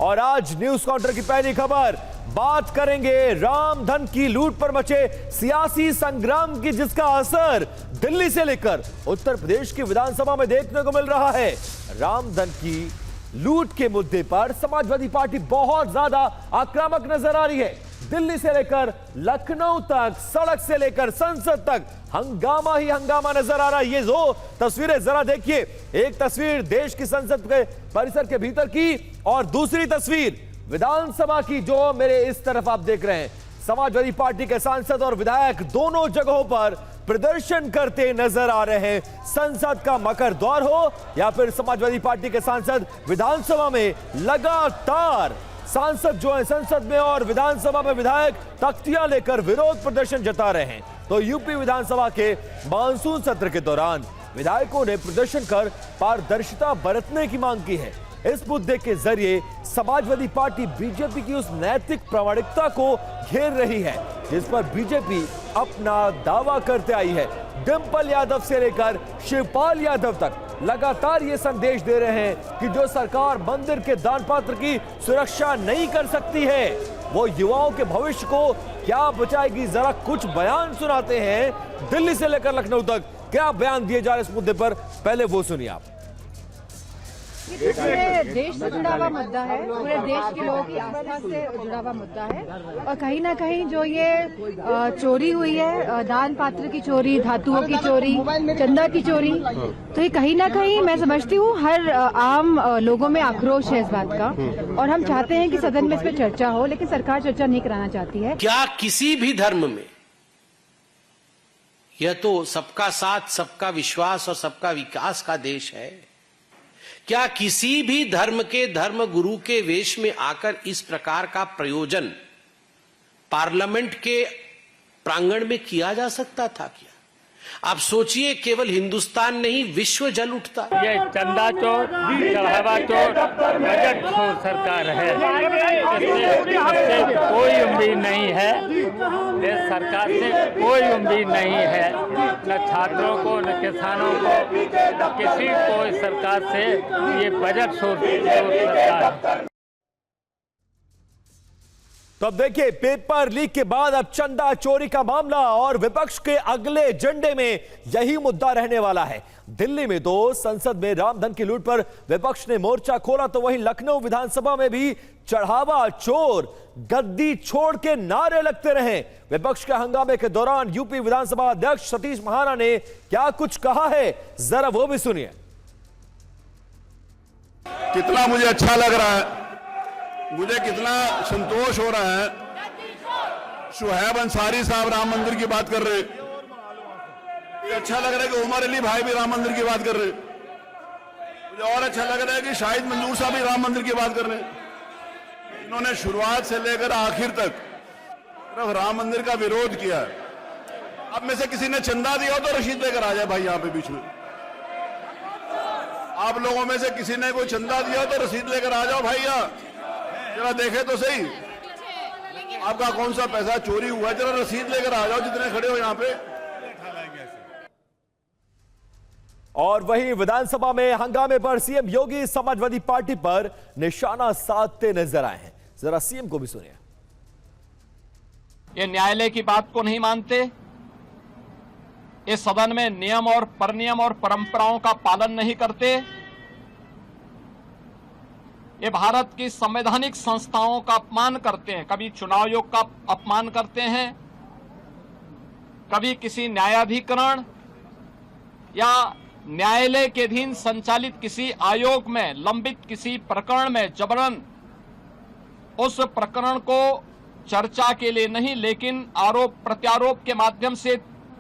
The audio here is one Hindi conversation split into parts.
और आज न्यूज काउंटर की पहली खबर, बात करेंगे रामधन की लूट पर मचे सियासी संग्राम की, जिसका असर दिल्ली से लेकर उत्तर प्रदेश की विधानसभा में देखने को मिल रहा है। रामधन की लूट के मुद्दे पर समाजवादी पार्टी बहुत ज्यादा आक्रामक नजर आ रही है। दिल्ली से लेकर लखनऊ तक, सड़क से लेकर संसद तक हंगामा ही हंगामा नजर आ रहा है। ये जो तस्वीरें जरा देखिए, एक तस्वीर देश की संसद के परिसर के भीतर की और दूसरी तस्वीर विधानसभा की, जो मेरे इस तरफ आप देख रहे हैं। समाजवादी पार्टी के सांसद और विधायक दोनों जगहों पर प्रदर्शन करते नजर आ रहे हैं। संसद का मकर द्वार हो या फिर समाजवादी पार्टी के सांसद विधानसभा में लगातार सांसद जो है संसद में और विधानसभा में विधायक तख्तियां लेकर विरोध प्रदर्शन जता रहे हैं। तो यूपी विधानसभा के मानसून सत्र के दौरान विधायकों ने प्रदर्शन कर पारदर्शिता बरतने की मांग की है। इस मुद्दे के जरिए समाजवादी पार्टी बीजेपी की उस नैतिक प्रामाणिकता को घेर रही है जिस पर बीजेपी अपना दावा करते आई है। डिंपल यादव से लेकर शिवपाल यादव तक लगातार ये संदेश दे रहे हैं कि जो सरकार मंदिर के दान पात्र की सुरक्षा नहीं कर सकती है, वो युवाओं के भविष्य को क्या बचाएगी। जरा कुछ बयान सुनाते हैं दिल्ली से लेकर लखनऊ तक, क्या बयान दिए जा रहे इस मुद्दे पर, पहले वो सुनिए आप। ये पूरे देश से जुड़ा हुआ मुद्दा है, पूरे देश के लोगों की आस्था से जुड़ा हुआ मुद्दा है। और कहीं ना कहीं जो ये चोरी हुई है, दान पात्र की चोरी, धातुओं की चोरी, चंदा की चोरी, तो ये कहीं ना कहीं मैं समझती हूँ हर आम लोगों में आक्रोश है इस बात का। और हम चाहते हैं कि सदन में इस पर चर्चा हो, लेकिन सरकार चर्चा नहीं कराना चाहती है। क्या किसी भी धर्म में, यह तो सबका साथ, सबका विश्वास और सबका विकास का देश है, क्या किसी भी धर्म के धर्म गुरु के वेश में आकर इस प्रकार का प्रयोजन पार्लियामेंट के प्रांगण में किया जा सकता था क्या? आप सोचिए, केवल हिंदुस्तान नहीं विश्व जल उठता। ये चंदा चोर, चढ़ावा चोर, बजट चोर सरकार है। इससे कोई उम्मीद नहीं है, इस सरकार से कोई उम्मीद नहीं है, न छात्रों को, न किसानों को, न किसी को इस सरकार से। ये बजट चोर सरकार। तो अब देखिए, पेपर लीक के बाद अब चंदा चोरी का मामला और विपक्ष के अगले एजेंडे में यही मुद्दा रहने वाला है। दिल्ली में तो संसद में रामधन की लूट पर विपक्ष ने मोर्चा खोला, तो वहीं लखनऊ विधानसभा में भी चढ़ावा चोर, गद्दी छोड़ के नारे लगते रहे। विपक्ष के हंगामे के दौरान यूपी विधानसभा अध्यक्ष सतीश महाना ने क्या कुछ कहा है, जरा वो भी सुनिए। कितना मुझे अच्छा लग रहा है, मुझे कितना संतोष हो रहा है। शुहैब अंसारी साहब राम मंदिर की बात कर रहे, अच्छा लग रहा है कि उमर अली भाई भी राम मंदिर की बात कर रहे। मुझे और अच्छा लग रहा है कि शाहिद मंजूर साहब भी राम मंदिर की बात कर रहे हैं। इन्होंने शुरुआत से लेकर आखिर तक सिर्फ राम मंदिर का विरोध किया। अब में से किसी ने चंदा दिया हो तो रसीद लेकर आ जाए भाई, यहां पे बीच में। आप लोगों में से किसी ने कोई चंदा दिया हो तो रसीद लेकर आ जाओ भाई, यहाँ जरा देखे तो सही आपका कौन सा पैसा चोरी हुआ है। जरा रसीद लेकर आ जाओ जितने खड़े हो यहां पे। और वहीं विधानसभा में हंगामे पर सीएम योगी समाजवादी पार्टी पर निशाना साधते नजर आए हैं, जरा सीएम को भी सुनिए। ये न्यायालय की बात को नहीं मानते, इस सदन में नियम और परनियम और परंपराओं का पालन नहीं करते, ये भारत की संवैधानिक संस्थाओं का अपमान करते हैं, कभी चुनाव आयोग का अपमान करते हैं, कभी किसी न्यायाधिकरण या न्यायालय के अधीन संचालित किसी आयोग में लंबित किसी प्रकरण में जबरन उस प्रकरण को चर्चा के लिए नहीं, लेकिन आरोप प्रत्यारोप के माध्यम से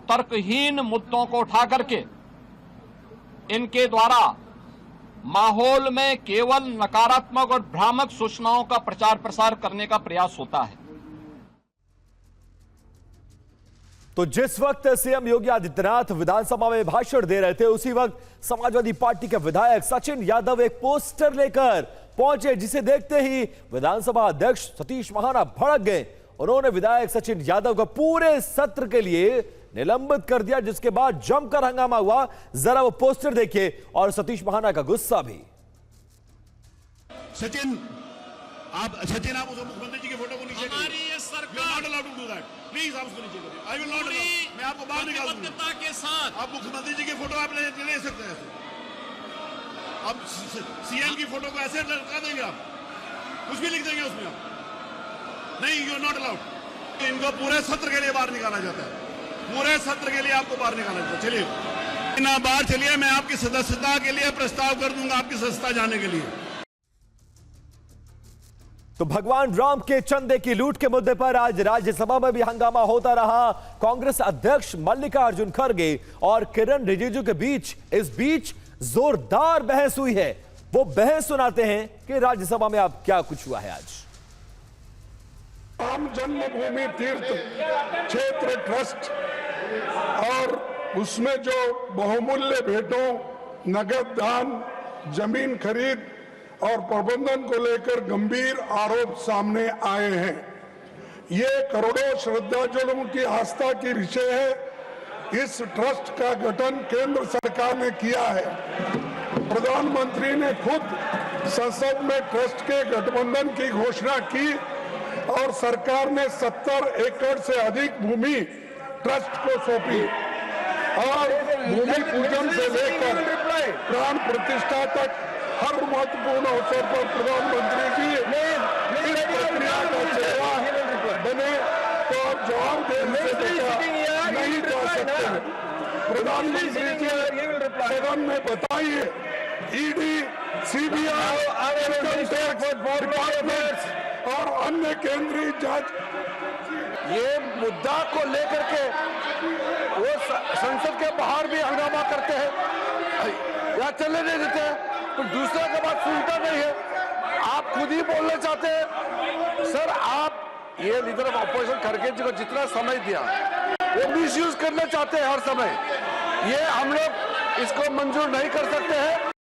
तर्कहीन मुद्दों को उठा करके इनके द्वारा माहौल में केवल नकारात्मक और भ्रामक सूचनाओं का प्रचार प्रसार करने का प्रयास होता है। तो जिस वक्त सीएम योगी आदित्यनाथ विधानसभा में भाषण दे रहे थे, उसी वक्त समाजवादी पार्टी के विधायक सचिन यादव एक पोस्टर लेकर पहुंचे, जिसे देखते ही विधानसभा अध्यक्ष सतीश महाना भड़क गए। उन्होंने विधायक सचिन यादव को पूरे सत्र के लिए निलंबित कर दिया, जिसके बाद जमकर हंगामा हुआ। जरा वो पोस्टर देखिए और सतीश महाना का गुस्सा भी। सचिन, आप सचिन, आप उस मुख्यमंत्री जी की फोटो को नीचे हमारी ये सरकार प्लीज आप उसको नीचे करिए। आई विल नॉट, मैं आपको बाहर निकाल दूंगा। प्रतिबद्धता के साथ आप मुख्यमंत्री जी की फोटो आप ले सकते हैं। आप सीएम की फोटो को ऐसे लटका देंगे, आप कुछ भी लिख देंगे उसमें, आप नहीं, यू आर नॉट अलाउड। इनको पूरे सत्र के लिए बाहर निकाला जाता है, पूरे सत्र के लिए आपको बाहर निकाला जाता है। चलिए ना, बाहर चलिए, मैं आपकी सदस्यता के लिए प्रस्ताव कर दूंगा, आपकी सदस्यता जाने के लिए। तो भगवान राम के चंदे की लूट के मुद्दे पर आज राज्यसभा में भी हंगामा होता रहा। कांग्रेस अध्यक्ष मल्लिकार्जुन खड़गे और किरण रिजिजू के बीच इस बीच जोरदार बहस हुई है। वो बहस सुनाते हैं कि राज्यसभा में अब क्या कुछ हुआ है। आज राम जन्मभूमि तीर्थ क्षेत्र ट्रस्ट और उसमें जो बहुमूल्य भेंटों, नगद दान, जमीन खरीद और प्रबंधन को लेकर गंभीर आरोप सामने आए हैं। ये करोड़ों श्रद्धालुओं की आस्था की विषय है। इस ट्रस्ट का गठन केंद्र सरकार ने किया है। प्रधानमंत्री ने खुद संसद में ट्रस्ट के गठबंधन की घोषणा की और सरकार ने 70 एकड़ से अधिक भूमि ट्रस्ट को सौंपी और भूमि पूजन से लेकर प्राण प्रतिष्ठा तक हर महत्वपूर्ण अवसर पर प्रधानमंत्री जी इस प्रक्रिया का चेहरा बने तो आप जवाब देने से बचा नहीं जा सकते। प्रधानमंत्री जी सदन में बताइए, ईडी, सीबीआई, और अन्य केंद्रीय जांच ये मुद्दा को लेकर के वो संसद के बाहर भी हंगामा करते हैं या चलने नहीं देते हैं, तो दूसरा का बात सुनता नहीं है। आप खुद ही बोलना चाहते हैं। सर, आप ये लीडर ऑफ ऑपोजिशन खड़गे जी को जितना समय दिया वो मिसयूज करना चाहते हैं हर समय। ये हम लोग इसको मंजूर नहीं कर सकते हैं।